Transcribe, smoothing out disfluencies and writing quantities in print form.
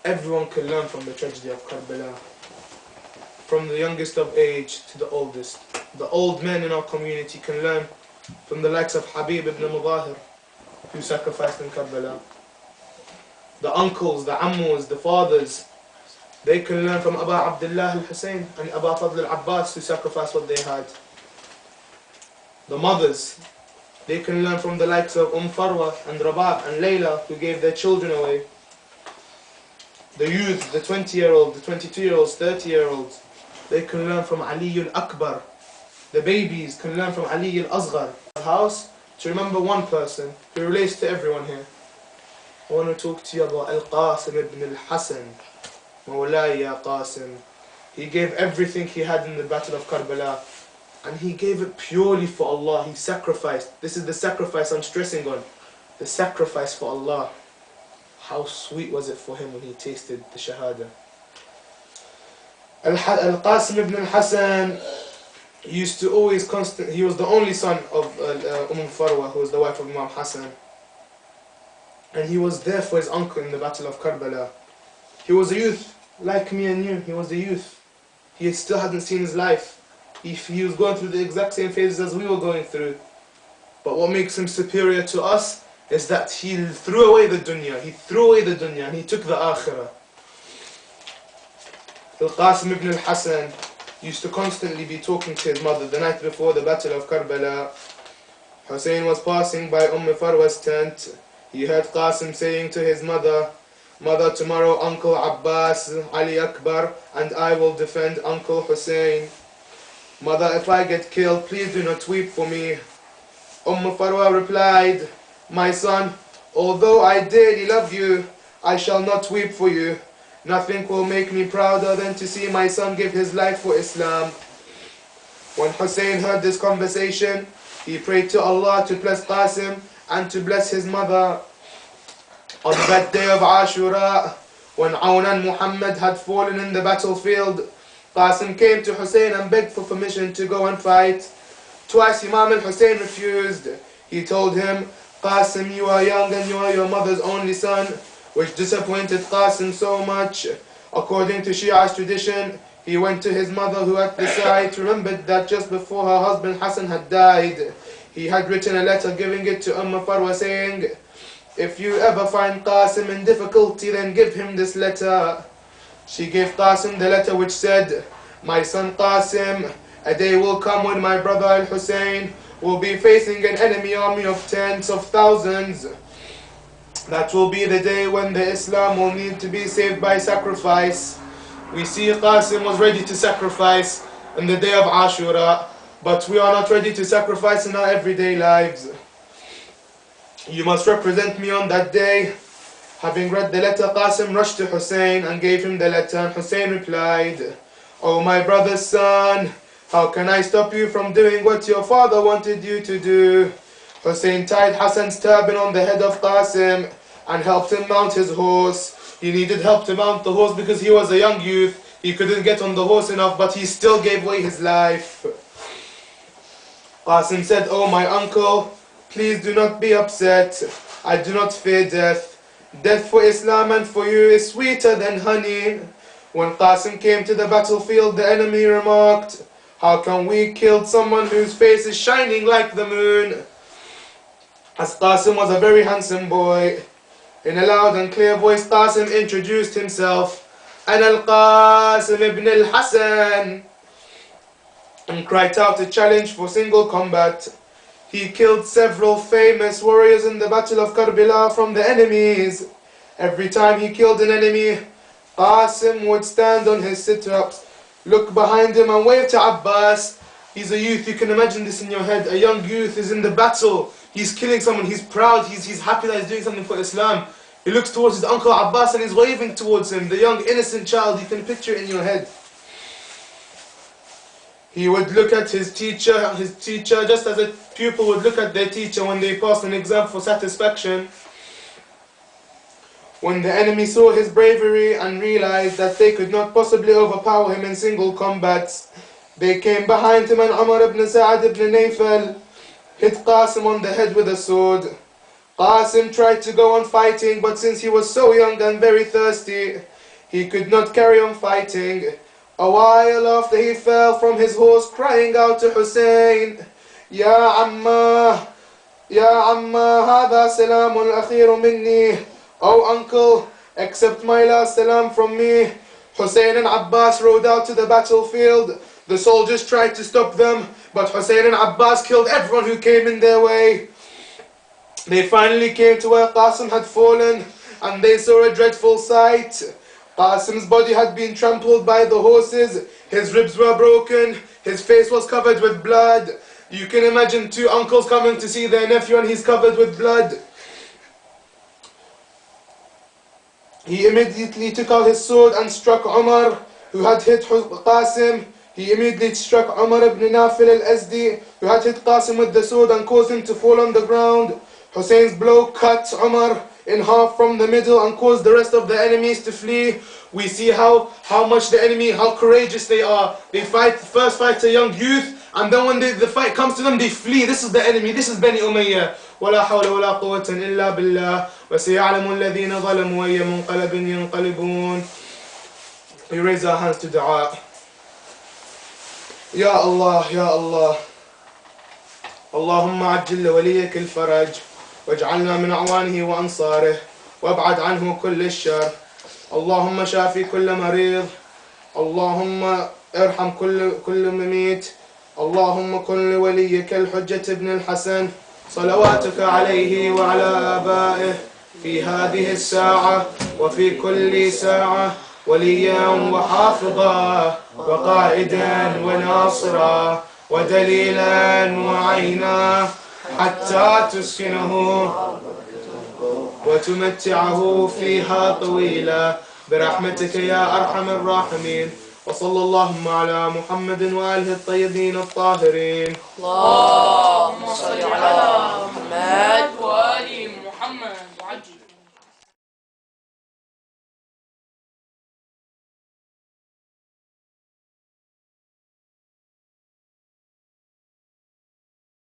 Everyone can learn from the tragedy of Karbala. From the youngest of age to the oldest. The old men in our community can learn from the likes of Habib ibn Mudahir, who sacrificed in Karbala. The uncles, the ammus, the fathers, they can learn from Aba Abdullah al-Hussein and Aba Fadl al-Abbas, who sacrificed what they had. The mothers, they can learn from the likes of Farwa and Rabab and Layla, who gave their children away. The youth, the 20-year-olds, the 22-year-olds, 30-year-olds, they can learn from Ali al-Akbar. The babies can learn from Ali al-Asghar. House, to remember one person who relates to everyone here. I want to talk to you about Al-Qassim ibn al-Hasan. Mawlai ya Qassim. He gave everything he had in the battle of Karbala. And he gave it purely for Allah. He sacrificed. This is the sacrifice I'm stressing on. The sacrifice for Allah. How sweet was it for him when he tasted the Shahada. Al-Qassim ibn al-Hasan used to always he was the only son of Farwa, who was the wife of Imam Hassan. And he was there for his uncle in the battle of Karbala. He was a youth, like me and you. He was a youth. He still hadn't seen his life. He was going through the exact same phases as we were going through. But what makes him superior to us is that he threw away the dunya. He threw away the dunya and he took the akhirah. Al-Qassim ibn al-Hasan used to constantly be talking to his mother the night before the battle of Karbala. Hussein was passing by Farwa's tent. He heard Qassim saying to his mother, "Mother, tomorrow Uncle Abbas, Ali Akbar, and I will defend Uncle Hussein. Mother, if I get killed, please do not weep for me." Farwa replied, "My son, although I dearly love you, I shall not weep for you. Nothing will make me prouder than to see my son give his life for Islam." When Hussein heard this conversation, he prayed to Allah to bless Qassim and to bless his mother. On that day of Ashura, when Awn and Muhammad had fallen in the battlefield, Qassim came to Hussein and begged for permission to go and fight. Twice Imam al-Hussein refused. He told him, "Qassim, you are young and you are your mother's only son," which disappointed Qassim so much. According to Shia's tradition, he went to his mother, who at the sight remembered that just before her husband Hassan had died, he had written a letter giving it to Farwa saying, "If you ever find Qassim in difficulty, then give him this letter." She gave Qassim the letter which said, "My son Qassim, a day will come when my brother Al-Hussein will be facing an enemy army of tens of thousands. That will be the day when the Islam will need to be saved by sacrifice." We see Qassim was ready to sacrifice on the day of Ashura, but we are not ready to sacrifice in our everyday lives. "You must represent me on that day." Having read the letter, Qassim rushed to Hussein and gave him the letter, and Hussein replied, "Oh my brother's son, how can I stop you from doing what your father wanted you to do?" Hussein tied Hassan's turban on the head of Qassim and helped him mount his horse. He needed help to mount the horse because he was a young youth. He couldn't get on the horse enough, but he still gave away his life. Qassim said, "Oh my uncle, please do not be upset. I do not fear death. Death for Islam and for you is sweeter than honey." When Qassim came to the battlefield, the enemy remarked, "How can we kill someone whose face is shining like the moon?" As Qassim was a very handsome boy, in a loud and clear voice, Qassim introduced himself, "Ana al-Qassim ibn al-Hasan," and cried out a challenge for single combat. He killed several famous warriors in the battle of Karbala from the enemies. Every time he killed an enemy, Qassim would stand on his sit-ups, look behind him and wave to Abbas. He's a youth, you can imagine this in your head. A young youth is in the battle. He's killing someone, he's proud, he's happy that he's doing something for Islam. He looks towards his uncle Abbas and he's waving towards him. The young innocent child, you can picture it in your head. He would look at his teacher just as a pupil would look at their teacher when they passed an exam for satisfaction. When the enemy saw his bravery and realized that they could not possibly overpower him in single combats, they came behind him, and Umar ibn Sa'ad ibn Nayfal hit Qassim on the head with a sword. Qassim tried to go on fighting, but since he was so young and very thirsty, He could not carry on fighting. A while after he fell from his horse, crying out to Hussein, Ya Amma, Ya Amma, hada salamul akhiru minni. Oh uncle, accept my last salam from me. Hussein and Abbas rode out to the battlefield. The soldiers tried to stop them, but Hussein and Abbas killed everyone who came in their way. They finally came to where Qassim had fallen, and they saw a dreadful sight. Qassim's body had been trampled by the horses, his ribs were broken, his face was covered with blood. You can imagine two uncles coming to see their nephew and he's covered with blood. He immediately took out his sword and struck Umar, who had hit Qassim. He immediately struck Umar ibn Nafil al-Azdi, who had hit Qassim with the sword and caused him to fall on the ground. Hussein's blow cut Umar in half from the middle and caused the rest of the enemies to flee. We see how much the enemy, how courageous they are. They first fight a young youth, and then when the fight comes to them, they flee. This is the enemy, this is Bani Umayyah. ولا حول ولا قوة إلا بالله وسيعلم الذين ظلموا أي منقلب ينقلبون. We raise our hands to dua. Ya Allah, Ya Allah. اللهم عجل لوليك الفرج واجعلنا من أعوانه وأنصاره وابعد عنه كل الشر. اللهم شافي كل مريض. اللهم ارحم كل مميت. اللهم كن لوليك الحجة ابن الحسن صلواتك عليه وعلى آبائه في هذه الساعة وفي كل ساعة وليا وحافظا وقائدا وناصرا ودليلا وعينا حتى تسكنه وتمتعه فيها طويلا برحمتك يا أرحم الراحمين. وصلى اللهم على محمد وآله الطيبين الطاهرين. اللهم صل